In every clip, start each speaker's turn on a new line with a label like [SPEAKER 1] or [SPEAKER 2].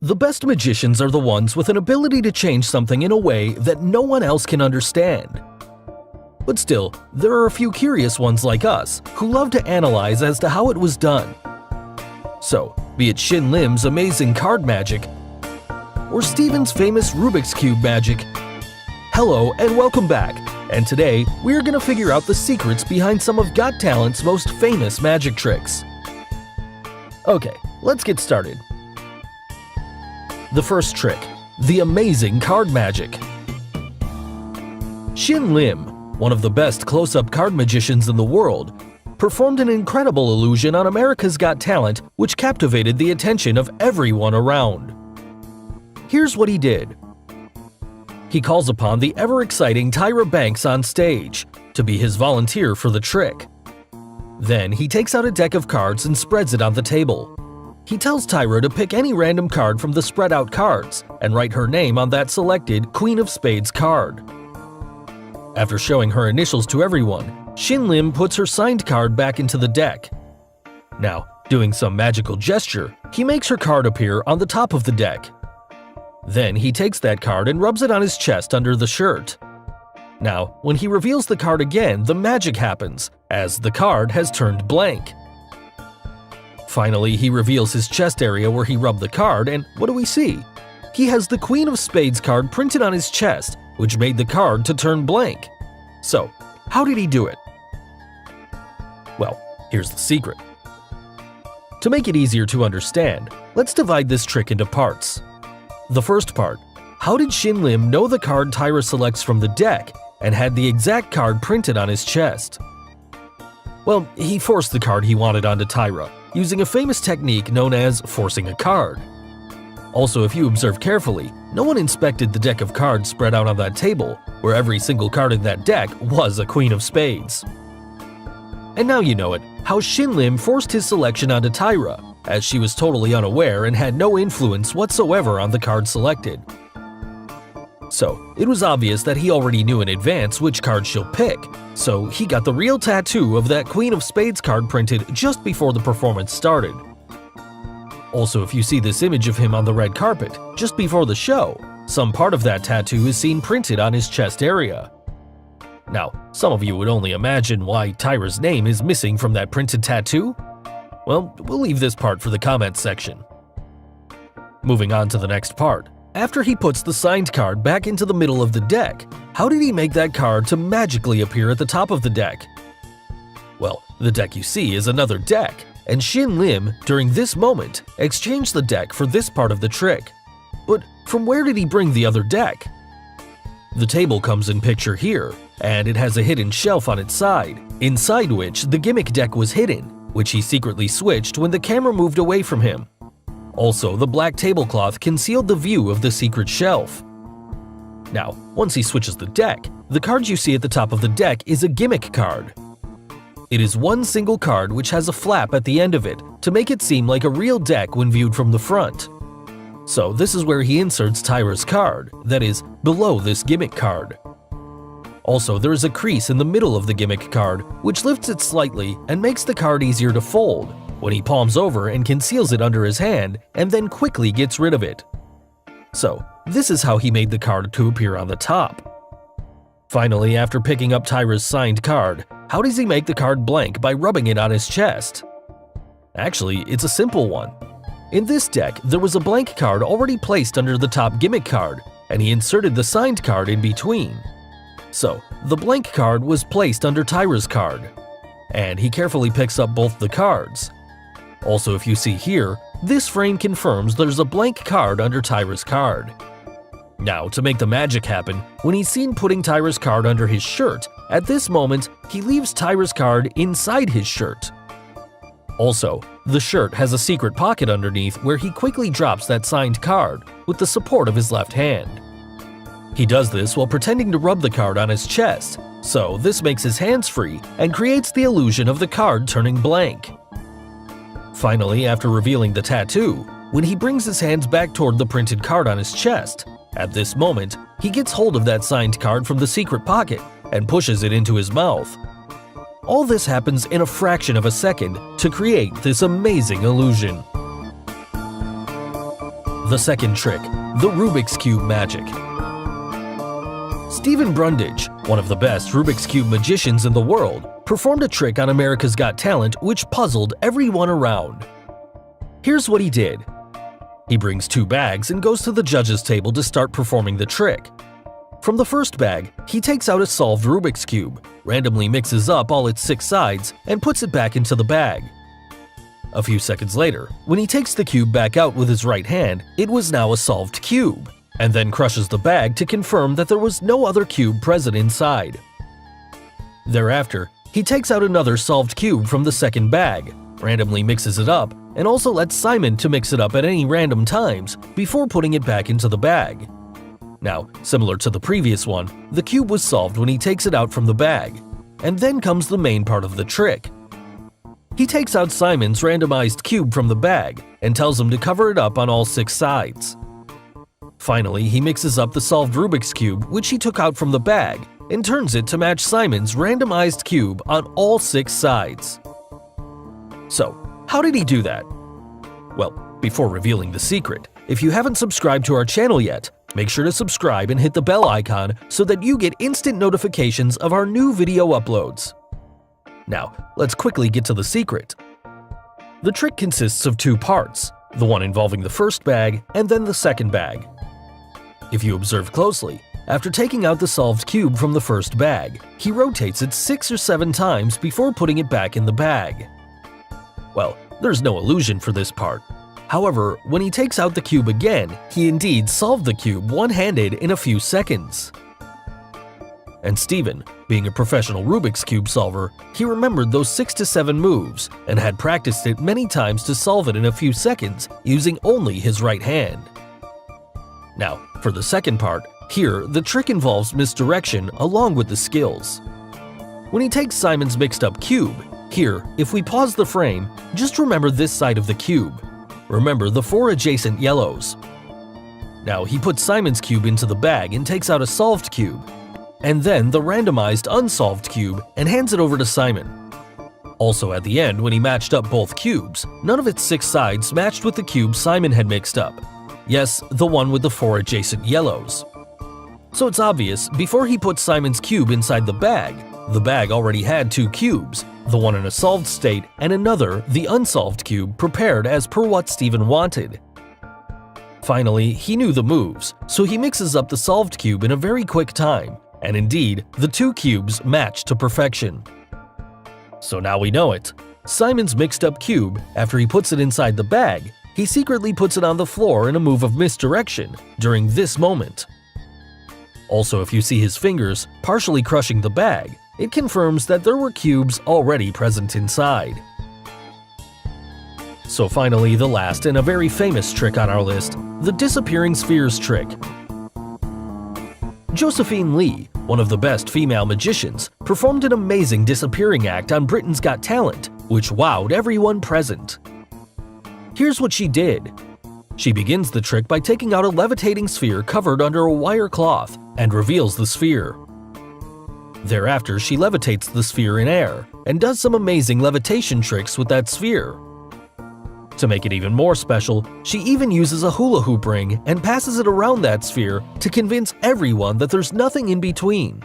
[SPEAKER 1] The best magicians are the ones with an ability to change something in a way that no one else can understand. But still, there are a few curious ones like us who love to analyze as to how it was done. So, be it Shin Lim's amazing card magic, or Steven's famous Rubik's Cube magic. Hello and welcome back, and today we're gonna figure out the secrets behind some of Got Talent's most famous magic tricks. Okay, let's get started. The first trick, the amazing card magic. Shin Lim, one of the best close-up card magicians in the world, performed an incredible illusion on America's Got Talent which captivated the attention of everyone around. Here's what he did. He calls upon the ever-exciting Tyra Banks on stage to be his volunteer for the trick. Then he takes out a deck of cards and spreads it on the table. He tells Tyra to pick any random card from the spread-out cards and write her name on that selected Queen of Spades card. After showing her initials to everyone, Shin Lim puts her signed card back into the deck. Now, doing some magical gesture, he makes her card appear on the top of the deck. Then he takes that card and rubs it on his chest under the shirt. Now, when he reveals the card again, the magic happens, as the card has turned blank. Finally, he reveals his chest area where he rubbed the card, and what do we see? He has the Queen of Spades card printed on his chest, which made the card to turn blank. So, how did he do it? Well, here's the secret. To make it easier to understand, let's divide this trick into parts. The first part, how did Shin Lim know the card Tyra selects from the deck and had the exact card printed on his chest? Well, he forced the card he wanted onto Tyra, using a famous technique known as forcing a card. Also, if you observe carefully, no one inspected the deck of cards spread out on that table, where every single card in that deck was a Queen of Spades. And now you know it, how Shin Lim forced his selection onto Tyra, as she was totally unaware and had no influence whatsoever on the card selected. So, it was obvious that he already knew in advance which card she'll pick, so he got the real tattoo of that Queen of Spades card printed just before the performance started. Also, if you see this image of him on the red carpet, just before the show, some part of that tattoo is seen printed on his chest area. Now, some of you would only imagine why Tyra's name is missing from that printed tattoo? Well, we'll leave this part for the comments section. Moving on to the next part. After he puts the signed card back into the middle of the deck, how did he make that card to magically appear at the top of the deck? Well, the deck you see is another deck, and Shin Lim, during this moment, exchanged the deck for this part of the trick. But from where did he bring the other deck? The table comes in picture here, and it has a hidden shelf on its side, inside which the gimmick deck was hidden, which he secretly switched when the camera moved away from him. Also, the black tablecloth concealed the view of the secret shelf. Now, once he switches the deck, the card you see at the top of the deck is a gimmick card. It is one single card which has a flap at the end of it to make it seem like a real deck when viewed from the front. So this is where he inserts Tyra's card, that is, below this gimmick card. Also, there is a crease in the middle of the gimmick card, which lifts it slightly and makes the card easier to fold, when he palms over and conceals it under his hand and then quickly gets rid of it. So, this is how he made the card to appear on the top. Finally, after picking up Tyra's signed card, how does he make the card blank by rubbing it on his chest? Actually, it's a simple one. In this deck, there was a blank card already placed under the top gimmick card, and he inserted the signed card in between. So, the blank card was placed under Tyra's card, and he carefully picks up both the cards. Also, if you see here, this frame confirms there's a blank card under Tyra's card. Now, to make the magic happen, when he's seen putting Tyra's card under his shirt, at this moment, he leaves Tyra's card inside his shirt. Also, the shirt has a secret pocket underneath where he quickly drops that signed card with the support of his left hand. He does this while pretending to rub the card on his chest, so this makes his hands free and creates the illusion of the card turning blank. Finally, after revealing the tattoo, when he brings his hands back toward the printed card on his chest, at this moment, he gets hold of that signed card from the secret pocket and pushes it into his mouth. All this happens in a fraction of a second to create this amazing illusion. The second trick, the Rubik's Cube magic. Stephen Brundage, one of the best Rubik's Cube magicians in the world, performed a trick on America's Got Talent which puzzled everyone around. Here's what he did. He brings 2 bags and goes to the judges' table to start performing the trick. From the first bag, he takes out a solved Rubik's Cube, randomly mixes up all its 6 sides, and puts it back into the bag. A few seconds later, when he takes the cube back out with his right hand, it was now a solved cube, and then crushes the bag to confirm that there was no other cube present inside. Thereafter, he takes out another solved cube from the second bag, randomly mixes it up, and also lets Simon to mix it up at any random times before putting it back into the bag. Now, similar to the previous one, the cube was solved when he takes it out from the bag, and then comes the main part of the trick. He takes out Simon's randomized cube from the bag and tells him to cover it up on all 6 sides. Finally, he mixes up the solved Rubik's Cube which he took out from the bag and turns it to match Simon's randomized cube on all 6 sides. So, how did he do that? Well, before revealing the secret, if you haven't subscribed to our channel yet, make sure to subscribe and hit the bell icon so that you get instant notifications of our new video uploads. Now, let's quickly get to the secret. The trick consists of 2 parts, the one involving the first bag and then the second bag. If you observe closely, after taking out the solved cube from the first bag, he rotates it 6 or 7 times before putting it back in the bag. Well, there's no illusion for this part. However, when he takes out the cube again, he indeed solved the cube one-handed in a few seconds. And Stephen, being a professional Rubik's Cube solver, he remembered those 6 to 7 moves and had practiced it many times to solve it in a few seconds using only his right hand. Now, for the second part, here the trick involves misdirection along with the skills. When he takes Simon's mixed up cube, here, if we pause the frame, just remember this side of the cube. Remember the 4 adjacent yellows. Now he puts Simon's cube into the bag and takes out a solved cube, and then the randomized unsolved cube and hands it over to Simon. Also at the end, when he matched up both cubes, none of its 6 sides matched with the cube Simon had mixed up. Yes, the one with the 4 adjacent yellows. So it's obvious, before he put Simon's cube inside the bag already had 2 cubes, the one in a solved state and another, the unsolved cube, prepared as per what Stephen wanted. Finally, he knew the moves, so he mixes up the solved cube in a very quick time, and indeed, the 2 cubes match to perfection. So now we know it. Simon's mixed up cube, after he puts it inside the bag, he secretly puts it on the floor in a move of misdirection during this moment. Also, if you see his fingers partially crushing the bag, it confirms that there were cubes already present inside. So finally, the last and a very famous trick on our list, the disappearing spheres trick. Josephine Lee, one of the best female magicians, performed an amazing disappearing act on Britain's Got Talent, which wowed everyone present. Here's what she did. She begins the trick by taking out a levitating sphere covered under a wire cloth and reveals the sphere. Thereafter, she levitates the sphere in air and does some amazing levitation tricks with that sphere. To make it even more special, she even uses a hula hoop ring and passes it around that sphere to convince everyone that there's nothing in between.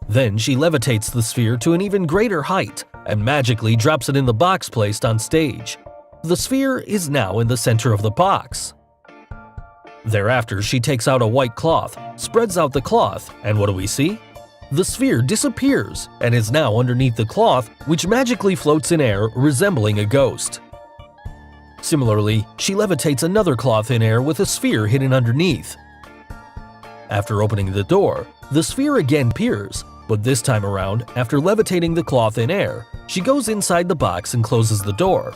[SPEAKER 1] Then she levitates the sphere to an even greater height and magically drops it in the box placed on stage. The sphere is now in the center of the box. Thereafter, she takes out a white cloth, spreads out the cloth, and what do we see? The sphere disappears and is now underneath the cloth, which magically floats in air, resembling a ghost. Similarly, she levitates another cloth in air with a sphere hidden underneath. After opening the door, the sphere again appears, but this time around, after levitating the cloth in air, she goes inside the box and closes the door.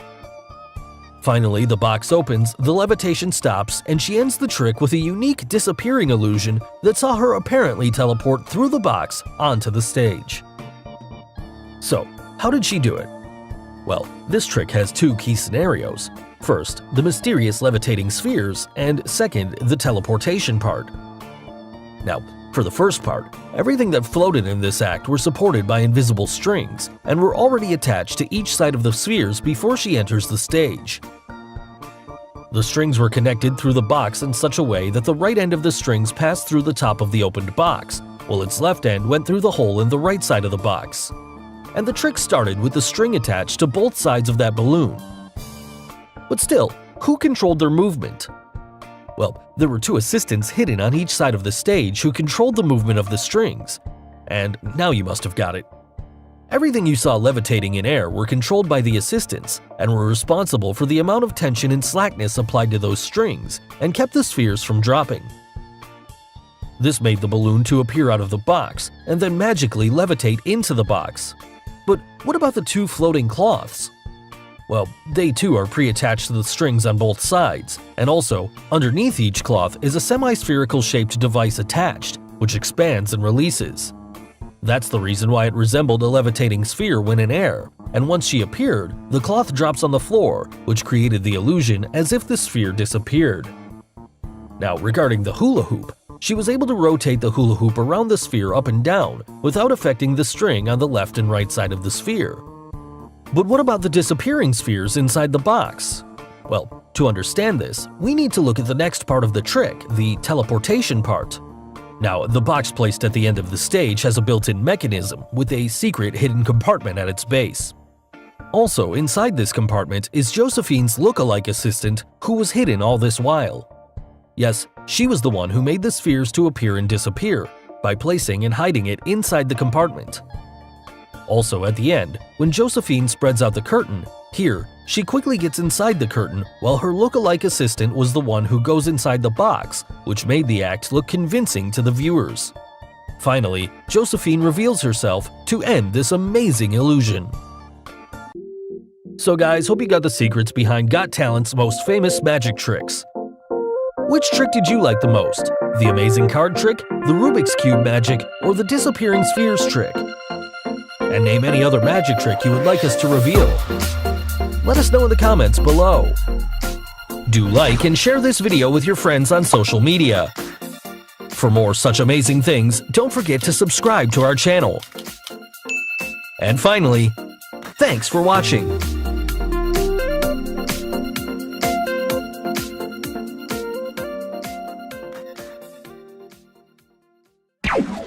[SPEAKER 1] Finally, the box opens, the levitation stops, and she ends the trick with a unique disappearing illusion that saw her apparently teleport through the box onto the stage. So, how did she do it? Well, this trick has 2 key scenarios. First, the mysterious levitating spheres, and second, the teleportation part. Now, for the first part, everything that floated in this act were supported by invisible strings and were already attached to each side of the spheres before she enters the stage. The strings were connected through the box in such a way that the right end of the strings passed through the top of the opened box, while its left end went through the hole in the right side of the box. And the trick started with the string attached to both sides of that balloon. But still, who controlled their movement? Well, there were two assistants hidden on each side of the stage who controlled the movement of the strings. And now you must have got it. Everything you saw levitating in air were controlled by the assistants and were responsible for the amount of tension and slackness applied to those strings and kept the spheres from dropping. This made the balloon to appear out of the box and then magically levitate into the box. But what about the two floating cloths? Well, they too are pre-attached to the strings on both sides, and also, underneath each cloth is a semi-spherical shaped device attached, which expands and releases. That's the reason why it resembled a levitating sphere when in air, and once she appeared, the cloth drops on the floor, which created the illusion as if the sphere disappeared. Now, regarding the hula hoop, she was able to rotate the hula hoop around the sphere up and down without affecting the string on the left and right side of the sphere. But what about the disappearing spheres inside the box? Well, to understand this, we need to look at the next part of the trick, the teleportation part. Now, the box placed at the end of the stage has a built-in mechanism with a secret hidden compartment at its base. Also, inside this compartment is Josephine's look-alike assistant who was hidden all this while. Yes, she was the one who made the spheres to appear and disappear by placing and hiding it inside the compartment. Also, at the end, when Josephine spreads out the curtain, here, she quickly gets inside the curtain while her look-alike assistant was the one who goes inside the box, which made the act look convincing to the viewers. Finally, Josephine reveals herself to end this amazing illusion. So guys, hope you got the secrets behind Got Talent's most famous magic tricks. Which trick did you like the most? The amazing card trick, the Rubik's Cube magic, or the disappearing spheres trick? And name any other magic trick you would like us to reveal. Let us know in the comments below. Do like and share this video with your friends on social media. For more such amazing things, don't forget to subscribe to our channel. And finally, thanks for watching.